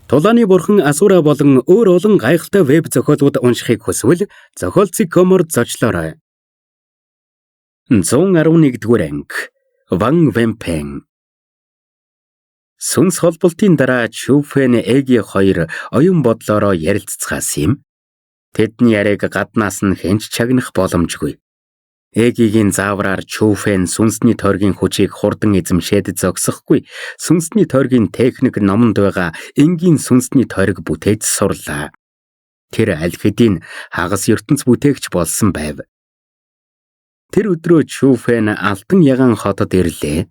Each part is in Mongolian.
Тулааны бурхан Асура болон өөр олон гайхалтай веб зохиолууд уншихыг хүсвэл зохиолцоо.com-оор зочлоорой. 111-р анги Ван Вэмпен. Сүнс холболтын дараа Чүфэн Эги хоёр оюун бодлороо ярилццгаас юм. Тэдний яриаг гаднаас нь хэнч чагнах боломжгүй. Эгигийн заавраар Чүфэн сүнсний тойргийн хүчийг хурдан эзэмшээд зогсохгүй. Сүнсний тойргийн техник номонд байгаа энгийн сүнсний тойрог бүтээж сурлаа. Тэр аль хэдийн хагас ертөнц бүтээгч болсон байв. Тэр өдрөө Чүфэн алтан ягаан хотод ирлээ.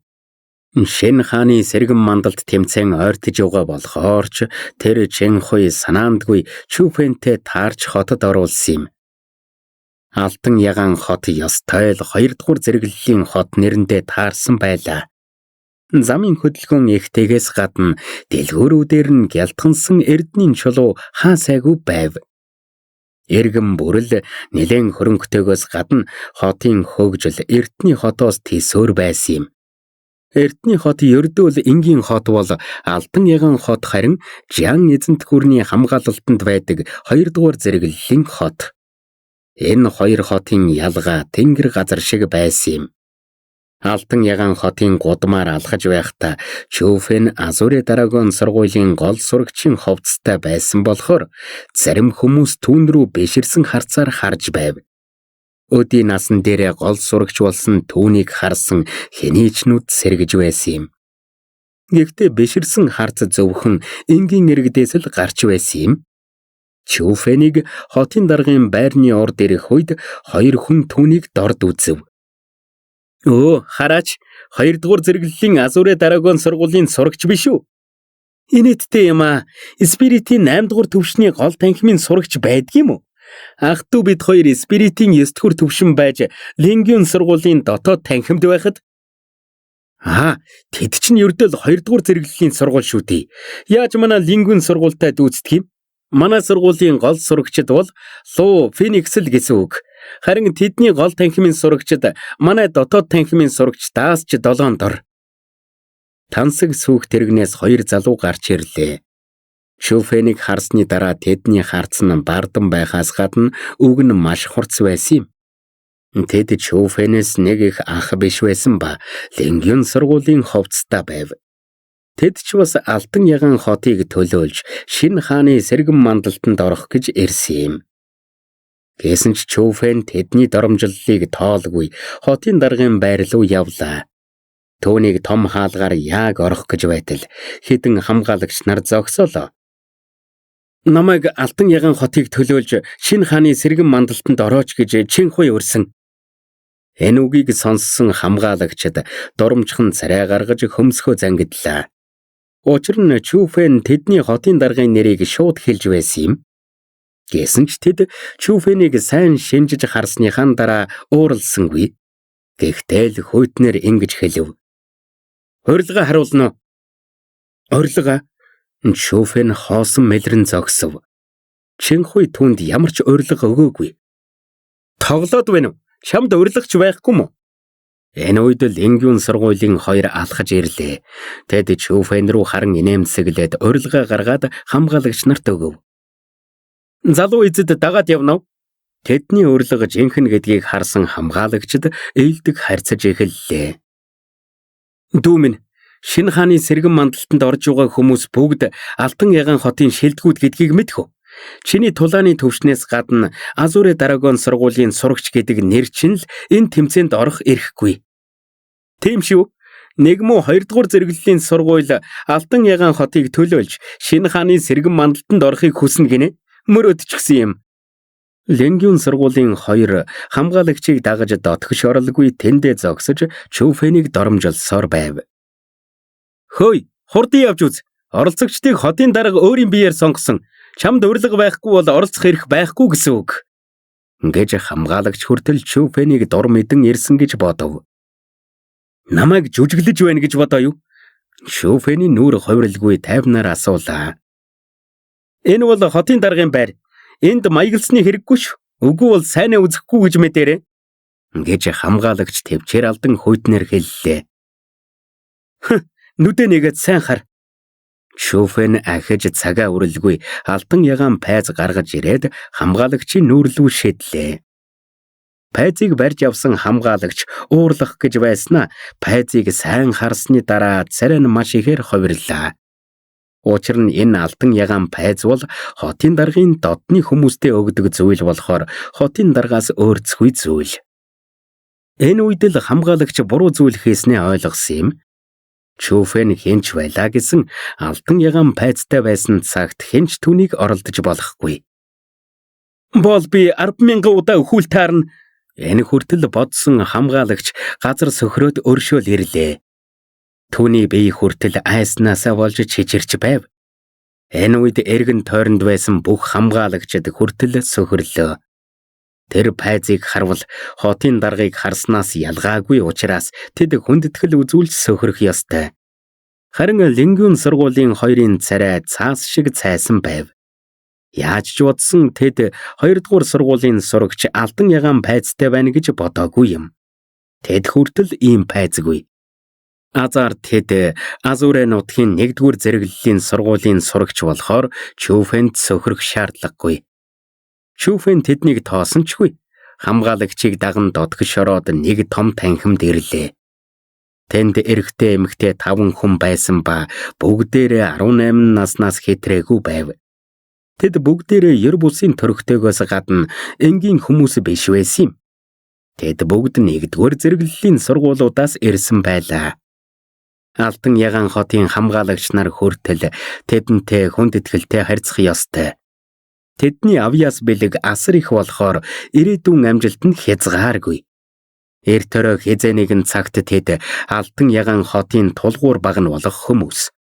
Шин хааны сэргэн мандалд тэмцэн ойртож яваа болохоор ч тэр Чэнхуй санаандгүй Чүфэнтэй таарч хотод оруулсан юм. Алтан ягаан хот ёстой л 2 дугаар зэрэглэлийн хот нэрэндээ таарсан байлаа. Замын хөдөлгөөн ихтэйгээс гадна дэлгүүрүүдээр нь гялтгансан эрдэнийн чулуу хаа сайгүй байв. Эргэн бүрэл нэлээн хөрөнгөтэйгөөс гадна хотын хөгжил эрдэнийн хотоос тэсөөр байсан юм. Эрдэнийн хот ердөөл энгийн хот бол алтан ягаан хот харин Жан эзэнт гүрний хамгаалалтанд байдаг 2 дугаар зэрэглэлийн хот. Энэ хоёр хотын ялгаа тэнгэр газар шиг байсан юм. Алтан ягаан хотын гудмаар алхаж байхдаа Чүфэн Азуре Драгон сургуулийн гол сурагчийн ховцтой байсан болохоор зарим хүмүүс түүн рүү биширсэн харцаар харж байв. Өдийн насан дээрээ гол сурагч болсон түүнийг харсан хэнийчнүүд сэргэж байсан юм. Гэхдээ биширсэн харц зөвхөн энгийн иргэдээс л гарч байсан юм. Чүфэнийг хотын даргын байрны урд ирэх үед 2 хүн түүнийг дорд үзв. Өө, хараач, 2 дугаар зэрэглэлийн Азуре Драгон сургуулийн сурагч биш үү? Инээдтэй юм аа. Спиритийн 8 дугаар төвшний гол танхимын сурагч байдгийм үү? Ах トゥ бид хоёр Спиритийн 9 дугаар төвшин байж Лингюн сургуулийн дотоод танхимд байхад тэд чинь ердөө 2 дугаар зэрэглэлийн сургууль шүү дээ. Яаж манай Лингюн сургуультай дүүцдэг юм? Манай сургуулийн гол сурагчид бол Лу Феникс л гэсэн үг. Харин тэдний гол танхимын сурагчид манай дотоод танхимын сурагч даасч 7 дор. Тансаг сүүх тэрэгнээс 2 залуу гарч ирлээ. Чүфэнийг харсны дараа тэдний харц нь бардан байхаас гадна үг нь маш хурц байсан юм. Тэд Чүфэнээс нэг их ах биш байсан ба Лингюн сургуулийн ховцтой байв. Тэд ч бас алтан ягаан хотыг төлөөлж шинэ хааны сэргэн мандалтанд орох гэж ирсэн юм. Гэсэн ч Чүфэн тэдний доромжллыг тоолгүй хотын даргын байр руу явлаа. Түүнийг том хаалгаар яг орох гэж байтал хэдэн хамгаалагч нар зогсоолоо. Намайг алтан ягаан хотыг төлөөлж шинэ хааны сэргэн мандалтанд орооч гэж Чэнхуй өрсөн. Энэ үгийг сонссон хамгаалагчид доромжхон царай гаргаж хөмсгөө зангидлаа. Учир нь Чүфэн тэдний хотын даргын нэрийг шууд хэлж байсан юм. Гэсэн ч тэд Чүфэнийг сайн шинжиж харсныхаа дараа ууралсангүй. Гэхдээ л хүйтнэр ингэж хэлв. Урилга харуулна уу? Урилга? Чүфэн хоосон мэлрэн зогсов. Чэнхуй түүнд ямар ч урилга өгөөгүй. Тоглоод байна уу? Чамд урилгач байхгүй мó? Энэ үед Лингюн сургуулийн 2 алхаж ирлээ. Тэд Чүфэн рүү харан инээмсэглээд урилга гаргаад хамгаалагч нарт өгөв. Залуу эзэд дагаад явна уу? Тэдний урилга жинхэнэ гэдгийг харсан хамгаалагчид ээлдэг харьцаж эхэллээ. Дүү минь, шинэ хааны сэргэн мандалтанд орж байгаа хүмүүс бүгд алтан ягаан хотын шилдэгүүд гэдгийг мэдэх үү? Чиний тулааны төвшнээс гадна Азуре Драгон сургуулийн сурагч гэдэг нэр чинь л энэ тэмцээнд орох эрхгүй. Тийм шүү. 1 муу 2 дугаар зэрэглэлийн сургууль алтан ягаан хотыг төлөөлж шинэ хааны сэргэн мандалтанд орохыг хүснэ гинэ. Мөрөөдчихсөн юм. Лингюн сургуулийн 2 хамгаалагчийг дагаж дотгош оролгүй тэндээ зогсож Чүфэнийг доромжилсоор байв. Хөөе, хурдан явж үз. Оролцогчдыг хотын дарга өөрийн биеэр сонгосон. Чамд урилга байхгүй бол оролцох эрх байхгүй гэсэн үг. Гэж хамгаалагч хүртэл Чүфэнийг дур мэдэн ирсэн гэж бодов. Намайг жүжиглэж байна гэж бодоо юу? Чүфэний нүүр хувирлгүй тайвнаар асуулаа. Энэ бол хотын даргын байр. Энд маягласны хэрэггүй ш. Үгүй бол сайнаа үзэхгүй гэж мэдээрээ. Гэж хамгаалагч төвчээр алдан хуйтнэр хэллээ. Нүдэ нэгэд сайн хар. Чүфэн ахиж цагаа үрэлгүй алтан ягаан пайз гаргаж ирээд хамгаалагчийн нүүрлүү шидлээ. Пайзыг барьж авсан хамгаалагч уурлах гэж байснаа пайзыг сайн харсны дараа царай нь маш ихээр ховирлаа. Учир нь энэ алтан ягаан пайз бол хотын даргын додны хүмүүстэй өгдөг зүйл болохоор хотын даргаас өөрцгүй зүйл. Энэ үед л хамгаалагч буруу зүйл хийснээ ойлгосон юм. Чүфэн хинч байлаа гэсэн алтан ягаан пайзтай байсан цагт хинч түүнийг оролдож болохгүй. Бол би 10,000 удаа өхүүл таарна. Энэ хүртэл бодсон хамгаалагч газар сөхрөөд өршөөл ирлээ. Түүний бие хүртэл айснаасаа болж чичирч байв. Энэ үед эргэн тойронд байсан бүх хамгаалагчид хүртэл сөхөрлөө. Тэр пайзыг харвал хотын даргаыг харснаас ялгаагүй учраас тэд хүндэтгэл үзүүлж сөхөрөх ёстой. Харин Лингүн сургуулийн хоёрын царай цаас шиг цайсан байв. Яаж ч бодсон тэд 2 дугаар сургуулийн сурагч алтан ягаан пайзтай байна гэж бодоогүй юм. Тэд хүртэл ийм пайзгүй. Азар тэд Азурэ нутгийн 1 дугаар зэрэглэлийн сургуулийн сурагч болохоор Чүфэнд сөхөрөх шаардлагагүй. Чүфэн тэднийг тоосончгүй. Хамгаалагчийг даган додгош ороод нэг том танхимд ирлээ. Тэнд эрэгтэй эмэгтэй 5 хүн байсан ба бүгдээрээ 18 наснаас хэтрээгүй байв. Тэд бүгдээрээ ер бусын төрхтэйгөөс гадна энгийн хүмүүс биш байсан юм. Тэд бүгд 1 дугаар зэрэглэлийн сургуулиудаас ирсэн байлаа. Алтан ягаан хотын хамгаалагч нар хүртэл тэдэнтэй хүндэтгэлтэй харьцах ёстой. Тэдний авьяас бэлэг асар их болохоор ирээдүйн амжилт нь хязгааргүй. Эртөрөө хизээ нэгэн цагт тэд алтан ягаан хотын тулгуур баг нь болох хүмүүс.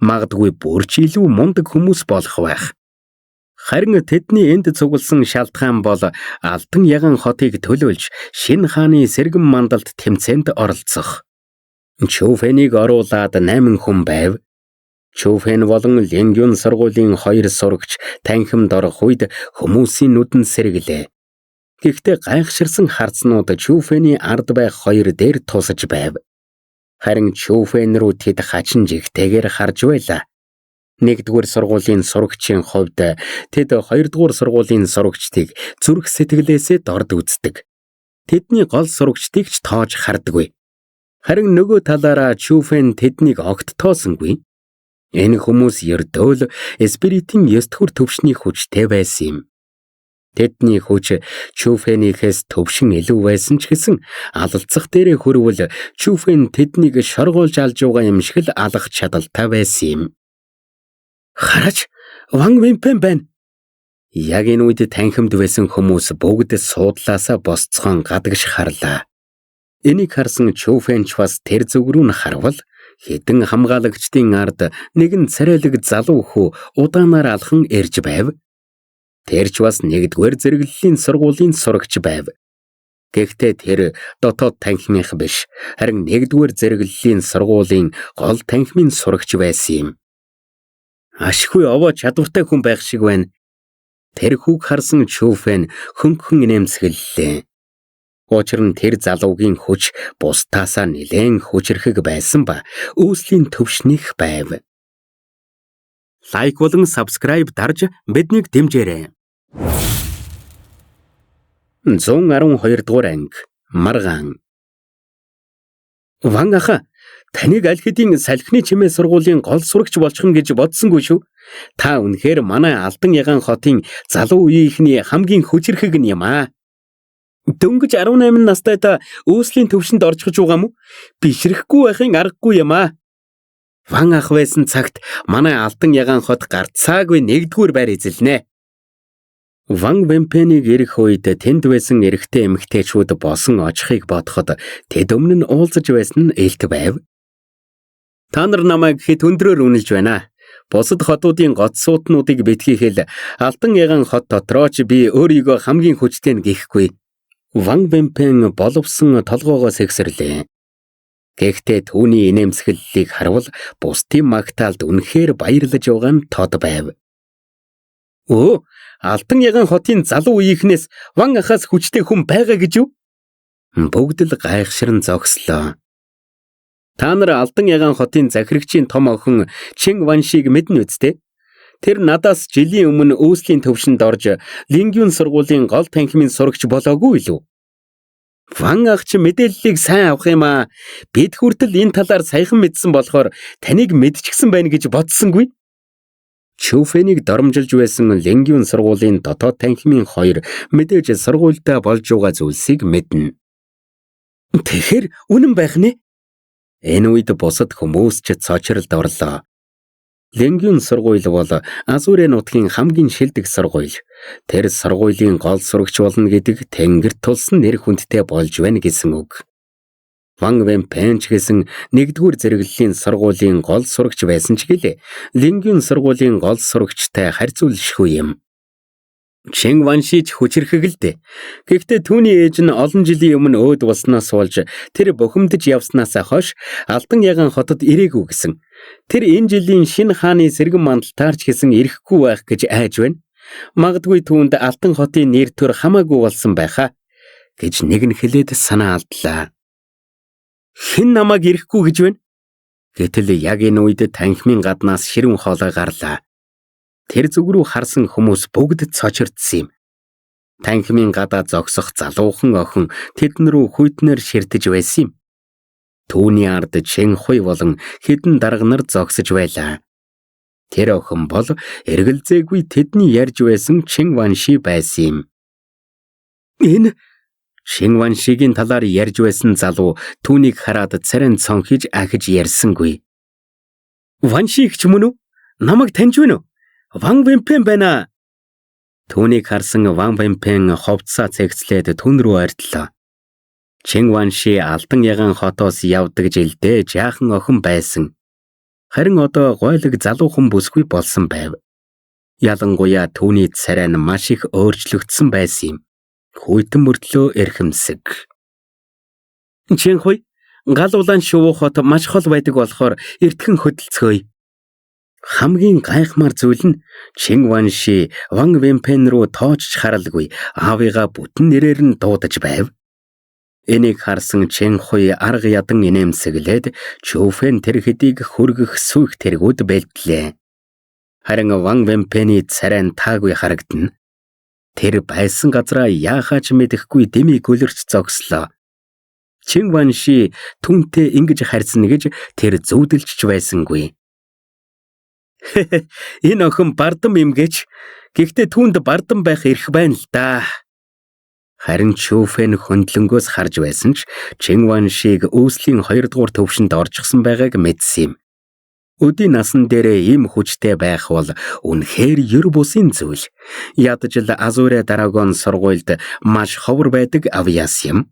Магадгүй бүрч илүү мундаг хүмүүс болох байх. Харин тэдний энд цугласан шалтгаан бол алтан ягаан хотыг төлөөлж шинэ хааны сэргэн мандалд тэмцээнд оролцох. Чүфэнийг оруулаад 8 хүн байв. Чүфэн болон Лингүн сургуулийн 2 сурагч танхимд орох үед хүмүүсийн нүдэн сэргэлээ. Гэхдээ гайхширсан харцнууд Чүфэний ард байх 2 дээр тусаж байв. Харин Чүфэн рүү тэд хачин жигтэйгээр харж байлаа. 1 дугаар сургуулийн сурагчийн хувьд тэд 2 дугаар сургуулийн сурагчдыг зүрх сэтгэлээсээ дорд үздэг. Тэдний гол сурагчдыг ч тоож хардаггүй. Харин нөгөө талаараа Чүфэн тэднийг огт тоосонгүй. Энэ хүмүүс ердөөл спиритийн 9 дугаар төвшний хүчтэй байсан юм. Тэдний хүч Чүфэнийхээс төвшин илүү байсан ч гэсэн алалцах дээрээ хүрвэл Чүфэн тэднийг шоргоолж алж байгаа юм шиг л алах чадaltaй байсан юм. Хараач, Ван Вэнпэн байна. Яг энэ үед танхимд байсан хүмүүс бүгд суудлаасаа босцоон гадагш харлаа. Энийг харсан Чүфэн ч бас тэр зүг рүү нь харвал хэдэн хамгаалагчдын ард нэгэн царайлаг залуу хүү удаанаар алхан ирж байв. Тэр ч бас 1 дугаар зэрэглэлийн сургуулийн сурагч байв. Гэхдээ тэр дотоод танхимынх биш, харин 1 дугаар зэрэглэлийн сургуулийн гол танхимын сурагч байсан юм. Ашгүй овоо чадвартай хүн байх шиг байна. Тэр хүүг харсан Чүфэн хөнгөн нэмсгэллээ. Учир нь тэр залуугийн хүч бусдаасаа нэлээн хүчрхэг байсан ба үүслийн төвшнийх байв. Лайк болон subscribe дарж биднийг дэмжээрэй. 112 дугаар анги Маргаан. Ван аха, таныг аль хэдийн салхины чимээ сургуулийн гол сурагч болчихно гэж бодсонгүй шүү. Та үнэхээр манай алтан ягаан хотын залуу үеийнхний хамгийн хүчрхэг юм аа. Дөнгөж 18 настай та үүслийн төвшөнд орчихж байгаа мó? Бишрэхгүй байхын аргагүй юм аа. Ван ах байсан цагт манай алтан ягаан хот гарцаагүй 1 дугаар байр эзэлнэ. Ван Вэнпэнийг ирэх үед тэнд байсан эрэгтэй эмэгтэйчүүд босон очихыг бодоход тэд өмнө нь уулзаж байсан нь ээлт байв. Та нар намайг хэд өндрөөр үнэлж байна. Бусад хотуудын гоц суутнуудыг битгийхэл алтан ягаан хот дотроо ч би өөрийгөө хамгийн хүчтэй нь гэхгүй. Ван Вэнпэн боловсон толгоогоос ихсэрлээ. Гэхдээ түүний инээмсэглэлийг харвал бусдын магтаалд үнэхээр баярлаж байгаа нь тод байв. Өө, алтан ягаан хотын залуу үеийнхнээс Ван ахаас хүчтэй хүн байгаа гэж юу? Бүгд л гайхширн зогслоо. Та нар Алдан ягаан хотын захирагчийн том охин Чин Ваншиг мэднэ үсттэй. Тэр надаас жилийн өмнө өөслийн төвшөнд орж Лингюн сургуулийн гол танхимын сурагч болоогүй юу? Ван ах чи мэдээллийг сайн авах юм аа. Бид хүртэл энэ талаар саяхан мэдсэн болохоор таныг мэдчихсэн байна гэж бодсонгүй. Чүфэнийг доромжилж байсан Лингюн сургуулийн дотоод танхимын хоёр мэдээж сургуультай болж байгаа зүйлсийг мэднэ. Тэгэхээр үнэн байх нэ? Энэ үед бусад хүмүүс ч цочролд орлоо. Лингюн сургууль бол Азурын нутгийн хамгийн шилдэг сургууль. Тэр сургуулийн гол сурагч болно гэдэг тэнгэрт тулсан нэр хүндтэй болж байна гэсэн үг. Ван Вэньпэн ч гэсэн 1-р зэрэглэлийн сургуулийн гол сурагч байсан ч гэлээ Лингюн сургуулийн гол сурагчтай харьцуулшгүй юм. Чин Ванши ч хүчрэхгэлдэ. Гэхдээ түүний ээж нь олон жилийн өмнө өөд болсноос болж тэр бухимдаж явснаас хойш Алдан ягаан хотод ирээгүй гэсэн. Тэр энэ жилийн шинэ хааны сэргэн мандалтаарч гэсэн ирэхгүй байх гэж айж байна. Магадгүй түүнд Алдан хотын нэр төр хамаагүй болсон байхаа гэж нэг нь хэлээд санаа алдлаа. Хэн намайг ирэхгүй гэж байна? Гэтэл яг энэ үед танхимын гаднаас ширүүн хоолой гарлаа. Тэр зүг рүү харсан хүмүүс бүгд цочирдсан юм. Танхимын гадаа зогсох залуухан охин тэдэн рүү хүйтнэр ширтэж байсан юм. Түүний ард Чин Хуй болон хэдэн дарга нар зогсож байлаа. Тэр охин бол эргэлзээгүй тэдний ярьж байсан Чин Ванши байсан юм. Энэ Чин Ваншигийн талаар ярьж байсан залуу түүнийг хараад царин цонхиж ахиж ярьсангүй. Ваншиг ч мөн үү? Намайг таньж байна уу? Ван Вэньпэн байна. Түүнийг харсан Ван Вэньпэн ховцсаа цэгцлээд түн рүү ойртлоо. Чин Ванши Алдан ягаан хотоос явдаг жилдээ жаахан охин байсан. Харин одоо гойлог залуухан бүсгүй болсон байв. Ялангуяа түүний царай нь маш их өөрчлөгдсөн байсан юм. Хүйтэн мөртлөө эрхэмсэг. Чин Хуй, гал улаан шувуу хот маш хол байдаг болохоор эртхэн хөдөлцгөөе. Хамгийн гайхмаар зүйл нь Чин Ванши Ван Вэньпэн рүү тоочч харалгүй аавыгаа бүтэн нэрээр нь дуудаж байв. Энийг харсан Чин Хуй арга ядан инээмсэглээд Чүфэн тэр хэдийг хүргэх сүйх тэргүүд бэлтлээ. Харин Ван Вэньпэний царай таагүй харагдана. Тэр байсан газраа яахаач мэдэхгүй дэмий гөлөрч зогслоо. Чин Ванши түүнтэй ингэж харьцна гэж тэр зүүдэлж байсангүй. Энэ охин бардам юм гэж. Гэхдээ түүнд бардам байх эрх байна л да. Харин Чүфэн хөндлөнгөөс харж байсан ч Чин Ваншиг өөслийн 2-р төвшөнд орчихсон байгааг мэдсэн юм. Өдийн насан дээрээ ийм хүчтэй байх бол үнэхээр ер бусын зүйл. Ядаж л Азурэ Драгон сургуульд маш ховор байдаг авьяас юм.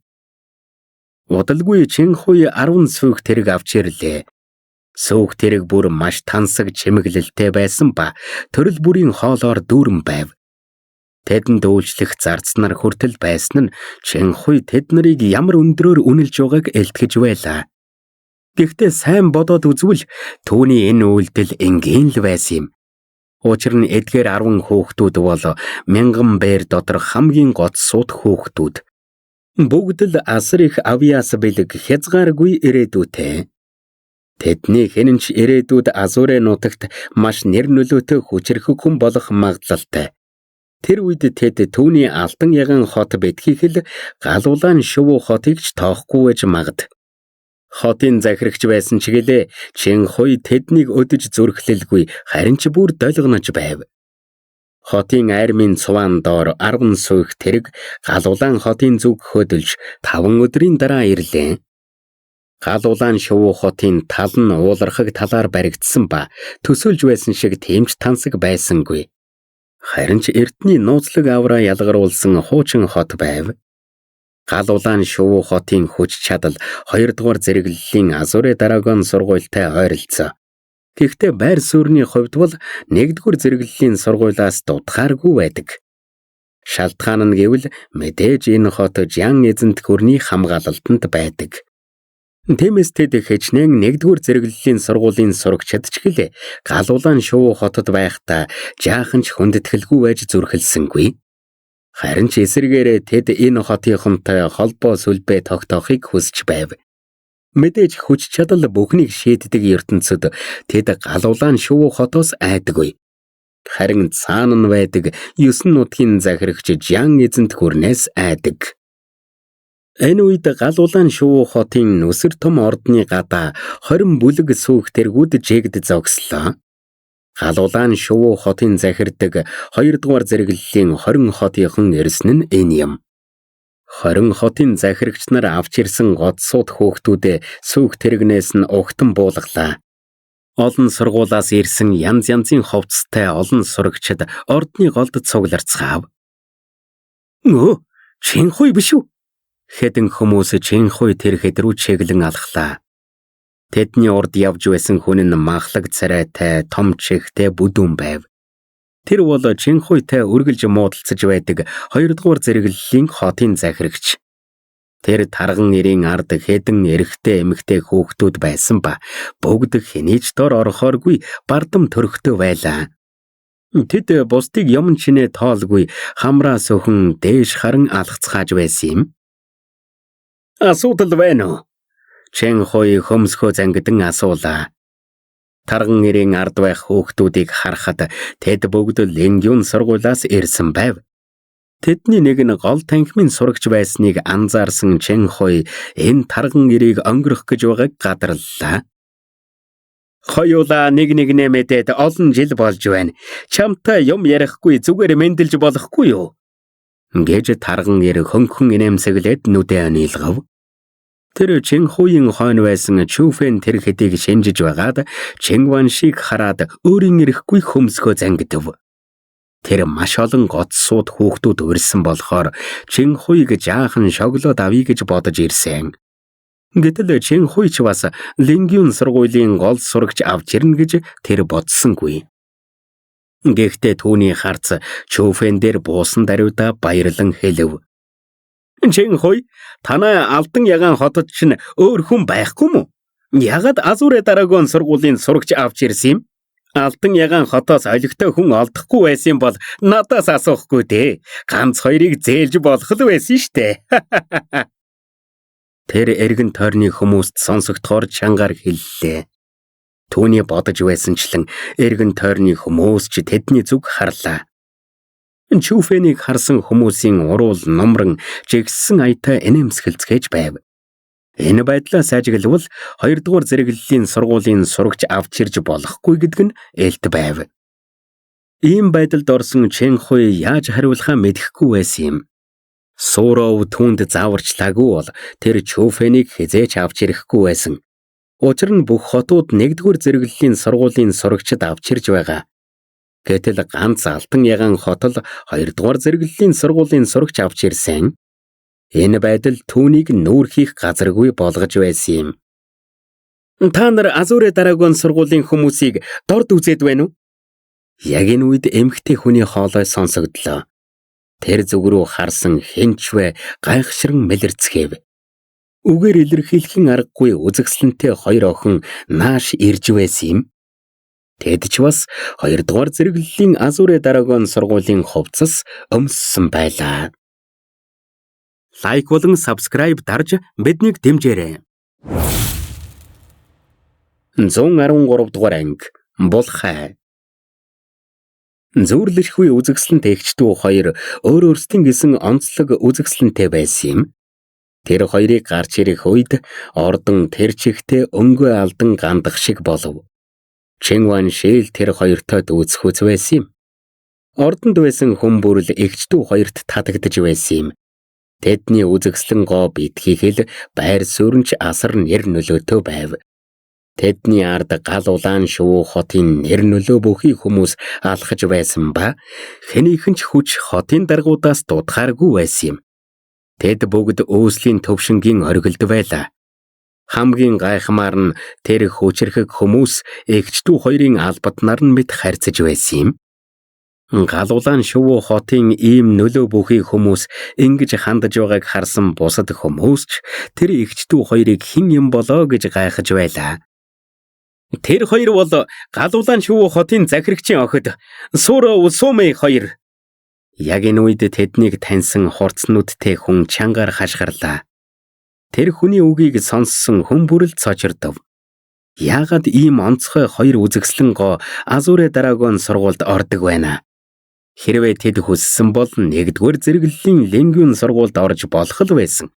Удалгүй Чин Хуй 10 сүйх тэрэг авч ирлээ. Сүйх тэрэг бүр маш тансаг чимэглэлтэй байсан ба төрөл бүрийн хоолоор дүүрэн байв. Тэдэнд үйлчлэх зарцнаар хүртэл байсан нь Чин Хуй тэд нарыг ямар өндрөөр үнэлж байгааг элтгэж байлаа. Гэхдээ сайн бодоод үзвэл түүний энэ үйлдэл энгийн л байсан юм. Учир нь эдгээр 10 хүүхдүүд бол 1000 бээр дотор хамгийн гот сууд хүүхдүүд. Бүгд л асар их авьяас бэлэг хязгааргүй ирээдүйтэй. Тэдний хэн ч ирээдүйд Азурэ нутагт маш нэр нөлөөтэй хүчрэх хүн болох магадлалтай. Тэр үед тэд түүний Алдан ягаан хот бэтгийх л гал улаан шувуу хотыг ч тоохгүй байж магад. Хотын захирагч байсан ч гэлээ Чин Хуй тэднийг өдөж зүрхлэлгүй харин ч бүр долгоноч байв. Хотын айрмын цуван доор 10 сүйх тэрэг гал улаан хотын зүг хөдөлж 5 өдрийн дараа ирлээ. Гал улаан шувуу хотын тал нь уулархаг талаар баригдсан ба төсөөлж байсан шиг тэмч тансаг байсангүй. Харин ч эртний нууцлаг авраа ялгаруулсан хуучин хот байв. Гал улаан шувуу хотын хүч чадал 2-р зэрэглэлийн Азурэ Драгон сургуультай ойролцоо. Гэхдээ байр суурьны хувьд бол 1-р зэрэглэлийн сургуулиас дутхааргүй байдаг. Шалтгаан нь гэвэл мэдээж энэ хот Жан эзэнт гүрний хамгаалалтанд байдаг. Тиймээс тэд хичнээн 1-р зэрэглэлийн сургуулийн сурагчид ч гэлээ гал улаан шувуу хотод байхдаа жаахан ч хүндэтгэлгүй байж зүрхэлсэнгүй. Харин ч эсэргээрээ тэд энэ хотынхонтой холбоо сүлбээ тогтоохыг хүсэж байв. Мэдээж хүч чадал бүхнийг шийддэг ертөнцид тэд галуулаан шувуу хотоос айдаггүй. Харин цаана нь байдаг 9 нутгийн захирагч Жан эзэнт хүрнээс айдаг. Энэ үед галуулаан шувуу хотын нүсэр том ордны гадаа 20 бүлэг сүүх тэргүүд жигд зогслоо. Галуулаан шувуу хотын захирдаг 2 дугаар зэрэглэлийн 20 хотынхан ирсэн нь энэ юм. 20 хотын захирагч нар авч ирсэн годсууд хөөхтүүдээ сүүх тэрэгнээс нь угтан буулгалаа. Олон сургуулаас ирсэн янз янзын ховцтой олон сурагчид ордны голд цугларцгаав. Нөө, Чинхуй биш үү? Хэдэн хүмүүс Чинхуй тэрхэд рүү чиглэн алхлаа. Тэдний урд явж байсан хүн нь махлаг царайтай, том чихтэй бүдүүн байв. Тэр бол Чинхуйтай үргэлж муудалцаж байдаг 2 дугаар зэрэглэлийн хотын захирагч. Тэр тарган ирийн ард хэдэн эрэгтэй эмэгтэй хүүхдүүд байсан ба бүгд хэнийч дор орохооргүй бардам төрхтөө байлаа. Тэд бусдыг юм чинээ тоолгүй хамраа сөхөн дээш харан алхацгааж байсан юм. Асуудал байна уу? Чинхуй хөмсгөө зангидан асуулаа. Тарган ирийн ард байх хүүхдүүдийг харахад тэд бүгд Лингюн сургуулиас ирсэн байв. Тэдний нэг нь гол танхимын сурагч байсныг анзаарсан Чинхуй энэ тарган ирийг өнгөрөх гэж байгааг гадарлаа. Хоёулаа нэгнээ мэдээд олон жил болж байна. Чамтай юм ярихгүй зүгээр мэндэлж болохгүй юу? Гэж тарган ир хөнхөн инээмсэглээд нүдээ нийлгав. Тэр Чинхуйн хойно байсан Чүфэн тэр хэдийг шинжиж байгаад Чингваншиг хараад өөрийн ирэхгүй хөмсгөө зангидав. Тэр маш олон годсууд хүүхдүүд урьсан болохоор Чинхуйг жаахан шоглоод авъя гэж бодож ирсэн. Гэтэл Чинхуй ч бас Лингюн сургуулийн гол сурагч авч ирнэ гэж тэр бодсонгүй. Гэхдээ түүний харц Чүфэн дээр буусан даруйда баярлан хэлв. Чинхуй, танай Алтан ягаан хотод чинь өөр хүн байхгүй мүү? Ягаад Азуре Дарагон сургуулийн сурагч авч ирсэн юм? Алтан ягаан хотоос олигтой хүн олдохгүй байсан бол надаас асуухгүй дээ. Ганц хоёрыг зээлж болох л байсан штэ. Тэр эргэн тойрны хүмүүст сонсогдохоор чангаар хэллээ. Түүний бодож байсанчлан эргэн тойрны хүмүүс ч тэдний зүг харлаа. Чүфэнийг харсан хүмүүсийн уруул номрон жигссэн аятай инээмсэглэцгээж байв. Энэ байдлаас ажиглавал 2 дугаар зэрэглэлийн сургуулийн сурагч авч ирж болохгүй гэдэг нь элт байв. Ийм байдалд орсон Чинхуй яаж хариулахаа мэдэхгүй байсан юм. Сууров түүнд зааварчлаагүй бол тэр Чүфэнийг хизээч авч ирэхгүй байсан. Учир нь бүх хотууд 1 дугаар зэрэглэлийн сургуулийн сурагчид авч ирж байгаа. Гэтэл ганц Алтан ягаан хот л 2 дугаар зэрэглэлийн сургуулийн сурагч авч ирсэн. Энэ байдал түүнийг нүүр хийх газаргүй болгож байсан юм. Та нар Азуре Дарагон сургуулийн хүмүүсийг дорд үзээд байна уу? Яг энэ үед эмэгтэй хүний хоолой сонсогдлоо. Тэр зүг рүү харсан хэнчвэ гайхширан мэлэрцгээв. Үгээр илэрхийлэхин аргагүй үзэгсэлэнтэй 2 охин нааш ирж байсан юм. Тэд ч бас 2 дугаар зэрэглэлийн Азуре Дарагон сургуулийн хувцас өмссөн байлаа. Лайк болон subscribe дарж биднийг дэмжээрэй. 113 дугаар анги Булхай. Зүрлэшгүй үзэгсэлэнт эгчдүү 2 өөр өөрсдийн гэсэн онцлог үзэгсэлэнтэй байсан юм. Тэр хоёрыг гарч ирэх үед ордон тэр чихтэй өнгөө алдан гандах шиг болов. Чингваншил тэр хоёртой дүүцхүүц байсан юм. Ордонд байсан хүн бүрл эгчдүү хоёрт татагдж байсан юм. Тэдний үзэгслэн гоо битгийхэл байр суурьнч асар нэр нөлөөтэй байв. Тэдний ард гал улаан шувуу хотын нэр нөлөө бүхий хүмүүс алхаж байсан ба хэнийхэн ч хүч хотын даргуудаас дутхааргүй байсан юм. Тэд бүгд өөслийн төвшингийн оргилд байлаа. Хамгийн гайхмаар нь тэр хүчрхэг хүмүүс эгчдүү хоёрын албатнаар нь мэд харьцаж байсан юм. Гал улаан шувуу хотын ийм нөлөө бүхий хүмүүс ингэж хандаж байгааг харсан бусад хүмүүс ч тэр эгчдүү хоёрыг хэн юм болоо гэж гайхаж байлаа. Тэр хоёр бол гал улаан шувуу хотын захирагчийн охид Суров Сумэй хоёр. Яг энэ үед тэднийг таньсан хурцнуудтэй хүн чангаар хашгирлаа. Тэр хүний үгийг сонссон хүн бүрэл цочирдов. Яагаад ийм онцгой хоёр үзэгслэн гоо Азуре Драгон сургуульд ордог байна? Хэрвээ тэд хүссэн бол нэгдүгээр зэрэглэлийн Лингвин сургуульд орж болох л байсан.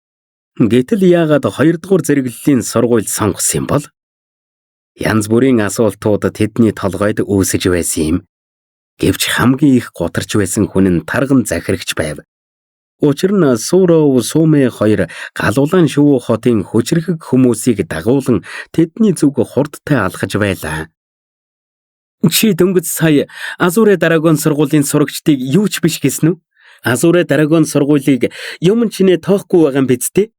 Гэтэл яагаад хоёрдугаар зэрэглэлийн сургуульд сонгосон юм бол? Янз бүрийн асуултууд тэдний толгойд үүсэж байсан юм. Гэвч хамгийн их гутарч байсан хүн нь тарган захирагч байв. Учир нь Суроо Сумэ хоёр галуулан шувуу хотын хүчрхэг хүмүүсийг дагуулan тэдний зүг хурдтай алхаж байлаа. Чи дөнгөж сая Азуре Драгон сургуулийн сурагчдыг юу ч биш гэсэн үү? Азуре Драгон сургуулийг юм чинээ тоохгүй байгаа юм биз дээ?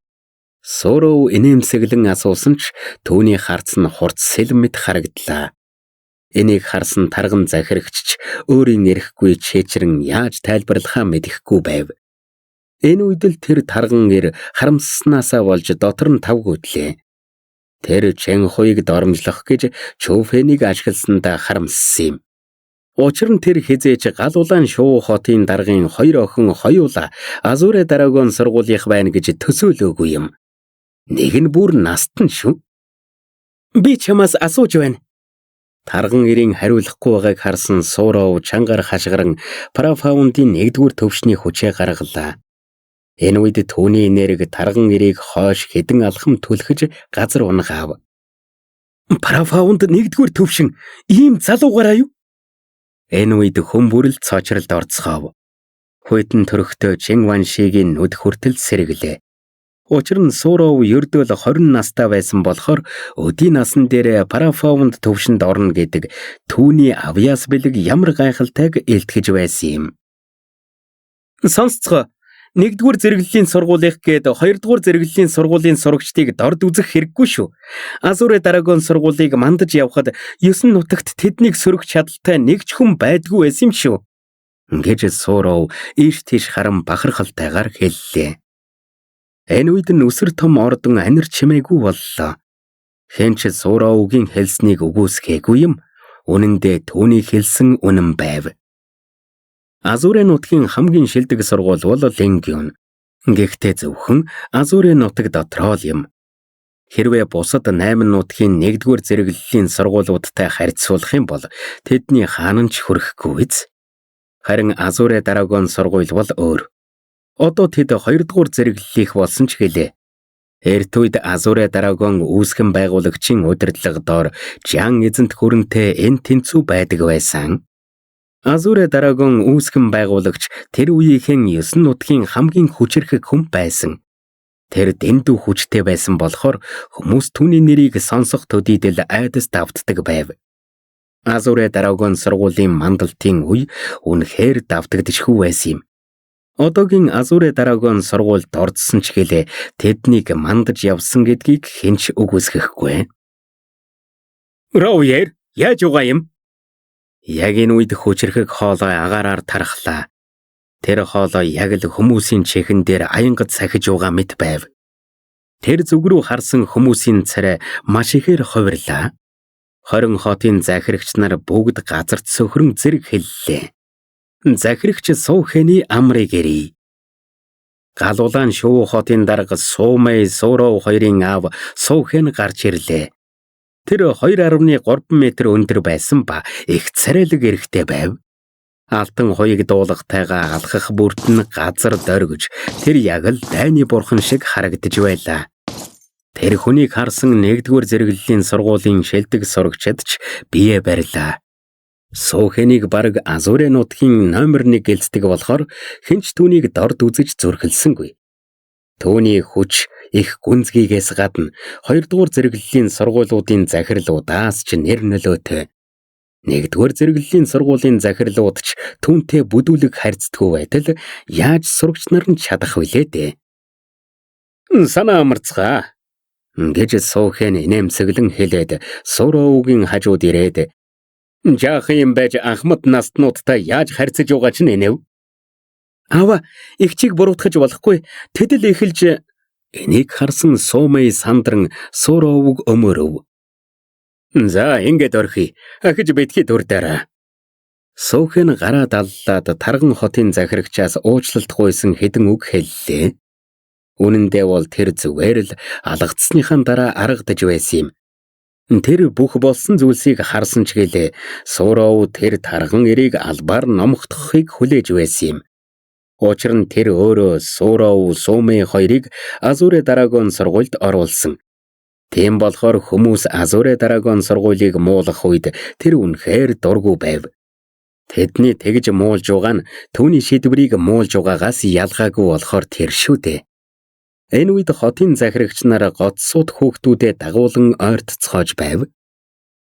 Суроо инээмсэглэн асуусан ч түүний харц нь хурц сэлмэд харагдлаа. Энийг харсан тарган захирагч өөрийн эрэхгүй чэчрэн яаж тайлбарлахаа мэдэхгүй байв. Энэ үед л тэр тарган харамсснасаа болж дотор нь тавгүйтлээ. Тэр Чэнхуйг доромжлох гэж Чүфэнийг ашигласандаа харамссан юм. Учир нь тэр хизээж галуулан шувуу хотын даргын хоёр охин хоёулаа Азуре Драгон сургуулийнх байна гэж төсөөлөөгүй юм. Нэг нь бүр настан шүү. Би чамаас асууж байна. Тарган ирийн хариулахгүй байгааг харсан Суроо чангаар хашгиран Парафаундын нэгдүгээр төвшний хүчээ гаргалаа. Энэ үед түүний нэрэг тарган ирийг хойш хэдэн алхам түлхэж газар унгаав. Парафаунд нэгдүгээр төвшин ийм залуугаараа юу? Энэ үед хүн бүрэл цоочролд орцгоов. Хүйтэн төрөхтөө Чин Ваншигийн нүд хүртэл сэргэлээ. Учир нь Суроо ердөөл 20 настай байсан болохоор өдийн насан дээр Парафаунд төвшөнд орно гэдэг түүний авьяас бэлэг ямар гайхалтайг илтгэж байсан юм. Сонсцгоо. Нэгдүгээр зэрэглэлийн сургуулийнх гээд хоёрдугаар зэрэглэлийн сургуулийн сурагчдыг дорд үзэх хэрэггүй шүү. Азуре Драгон сургуулийг мандаж явхад 9 нутагт тэднийг сөрөх чадaltaй нэг ч хүн байдгүй байсан юм шүү. Гэж Суроо ийш тийш харан бахархалтайгаар хэллээ. Энэ үед нь өсөр том ордон анир чимээгүй боллоо. Хэн ч Суроогийн хэлснийг үгүйсгээгүй юм. Үнэн дээр түүний хэлсэн үнэн байв. Азуре нутгийн хамгийн шилдэг сургууль бол Лингвин. Гэхдээ зөвхөн Азуре нутаг дотроо л юм. Хэрвээ бусад 8 нутгийн нэгдүгээр зэрэглэлийн сургуулиудтай харьцуулах юм бол тэдний хаанч хүрэхгүй биз. Харин Азуре Драгон сургууль бол өөр. Одоо тэд хоёрдугаар зэрэглэлийнх болсон ч гэлээ. Эрт үед Азуре Драгон үүсгэн байгуулагчийн удирдлага доор Жан эзэнт хүрэнтэй энэ тэнцүү байдаг байсан. Азуре Драгон үүсгэн байгуулагч тэр үеийнхэн 9 нутгийн хамгийн хүчирхэг хүн байсан. Тэр дэндүү хүчтэй байсан болохоор хүмүүс түүний нэрийг сонсох төдийдөл айдас давтдаг байв. Азуре Драгон сургуулийн мандалтын үе үнэхээр давтагдчихгүй байсан юм. Одоогийн Азуре Драгон сургуульд ордсон ч гэлээ тэднийг мандаж явсан гэдгийг хинч үгүйсгэхгүй. Роуер, яаж угаа юм? Яг энэ үед хүчрхэг хоолой агаараар тархлаа. Тэр хоолой яг л хүмүүсийн чихэн дээр аянга сахиж угаа мэт байв. Тэр зүг рүү харсан хүмүүсийн царай маш ихээр хувирлаа. 20 хотын захирагч нар бүгд газарт сөхрөн зэрэг хэллээ. Захирагч Суухэний амрыг ирье. Галуулан шувуу хотын дарга Сумэ Суроо хоёрын аав Суухэн гарч ирлээ. Тэр 2.3 метр өндөр байсан ба их царайлаг эрэхтэй байв. Алтан хуйг дуулахтайгаа алхах бүртэн газар дөргиж тэр яг л дайны бурхан шиг харагдаж байлаа. Тэр хүнийг харсан нэгдүгээр зэрэглэлийн сургуулийн шилдэг сурагчид ч бие барилаа. Суухэнийг бараг Азуре нутгийн номер 1 гэлцдэг болохоор хинч түүнийг дорд үзэж зүрхэлсэнгүй. Түүний хүч их гүнзгийгээс гадна хоёрдугаар зэрэглэлийн сургуулиудын захирлуудаас ч нэр нөлөөтэй. Нэгдүгээр зэрэглэлийн сургуулийн захирлууд ч түүнтэй бүдүүлэг харьцдаггүй байтал яаж сурагч нар нь чадах вүлээ дээ. Санаа амарцгаа. Гэж Суухэн инээмсэглэн хэлээд Суроогийн хажууд ирээд жаахан юм байж Ахмад настнуудтай яаж харьцаж байгаа ч нэнэв. Ава, их чиг буруутгаж болохгүй. Тэд л эхэлж энийг харсан Сумэ сандран Суроог өмөрөв. За, ингээд орхи. Ахиж битгий дурдаараа. Суухэн гараа даллаад тарган хотын захирагчаас уучлалт гуйсан хэдэн үг хэллээ. Үнэн дээр бол тэр зүгээр л алгацсныхаа дараа аргадж байсан юм. Тэр бүх болсон зүйлсийг харсан ч гэлээ Суурав тэр тарган эрийг албаар номогдохыг хүлээж байсан юм. Учир нь тэр өөрөө Суурав, Сумей хоёрыг Азуре Драгон сургуульд оруулсан. Тийм болохоор хүмүүс Азуре Драгон сургуулийг муулах үед тэр үнэхээр дургүй байв. Тэдний тэгж муулж байгаа нь түүний шийдвэрийг муулж байгаагаас ялгаагүй болохоор тэр шүү дээ. Энэ үед хотын захирагч нар гоцсууд хүүхдүүдэд дагуулan ойртцоож байв.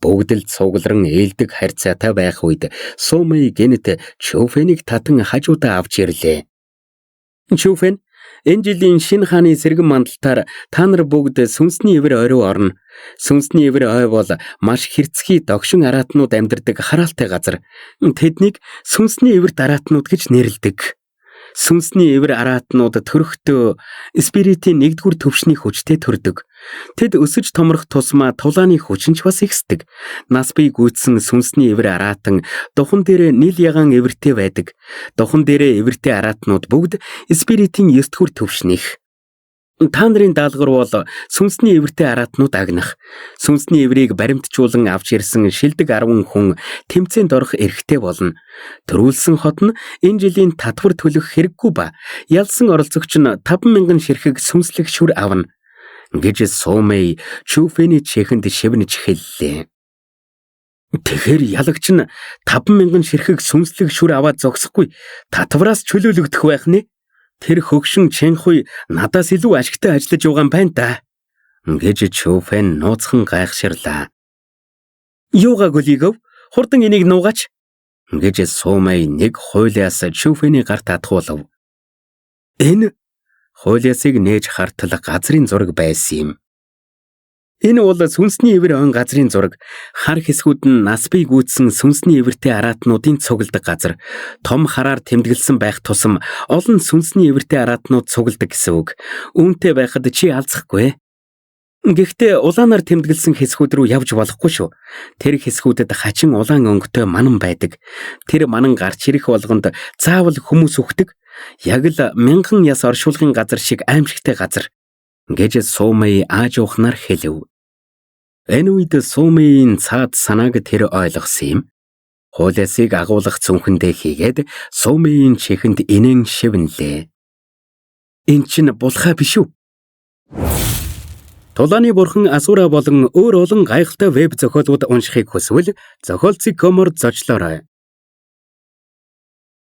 Бүгд л цугларн ээлдэг харьцаатай байх үед Сумей гэнэт Чүфэнийг татан хажуудаа авч ирлээ. Чүфэн, энэ жилийн шинэ хааны сэргэн мандалтаар та нар бүгд сүнсний ивэр ой руу орно. Сүнсний ивэр ой бол маш хэрцгий догшин араатнууд амьдардаг хараалтай газар. Тэднийг сүнсний ивэр дараатнууд гэж нэрлэдэг. Сүнсний ивэр араатнууд төрөхдөө спиритийн нэгдүгээр төвшний хүчтэй төрдөг. Тэд өсөж томрох тусмаа тулааны хүчин ч бас ихсдэг. Нас бие гүйцсэн сүнсний ивэр араатан духан дээрээ нийл ягаан ивэртэй байдаг. Духан дээрээ ивэртэй араатнууд бүгд спиритийн 9 дугаар төвшнийх. Та нарын даалгавар бол сүнсний ивэртэй араатнууд агнах. Сүнсний иврийг баримтжуулан авч ирсэн шилдэг 10 хүн тэмцээнд орох эрхтэй болно. Төрүүлсэн хот нь энэ жилийн татвар төлөх хэрэггүй ба ялсан оролцогч нь 5,000 ширхэг сүнслэг шүр авна гэж Сумей Чүфэний чихэнд шивнэж хэллээ. Тэгэхээр ялагч нь 5,000 ширхэг сүнслэг шүр аваад зогсохгүй татвараас чөлөөлөгдөх байх нэ? Тэр хөгшин Чэнхуй надаас илүү ашигтай ажиллаж байгаа юм байна да. Гэж Чүфэн нууцхан гайхширлаа. Юугааг үлийгв? Хурдан энийг нуугаач. Гэж Сумей нэг хуйлаас Чүфэний гарт татгуулав. Энэ хуйлаасыг нээж хартал газрын зураг байсан юм. Энэ бол сүнсний ивэр он газрын зураг. Хар хэсгүүд нь нас бие гүйцсэн сүнсний ивэртэй араатнуудын цугладаг газар. Том хараар тэмдэглэсэн байх тусам олон сүнсний ивэртэй араатнууд цугладаг гэсэн үг. Үүнтэй байхад чи алзахгүй. Гэхдээ улаанаар тэмдэглэсэн хэсгүүд рүү явж болохгүй шүү. Тэр хэсгүүдэд хачин улаан өнгөтэй манан байдаг. Тэр манан гарч ирэх болгонд заавал хүмүүс үхдэг. Яг л 1000 яс оршуулгын газар шиг аимшигтай газар. Гэж Сумей ааж уухнаар хэлв. Энэ үед Сумейн цаад санааг тэр ойлгосон юм. Хуйлаасыг агуулгах зүнхэндээ хийгээд Сумейн чихэнд инэн шивнэлээ. Энд чинь булхаа биш үү? Тулааны бурхан Асура болон өөр олон гайхалтай веб зохиолууд уншихыг хүсвэл зохиолцыг комор зочлоорой.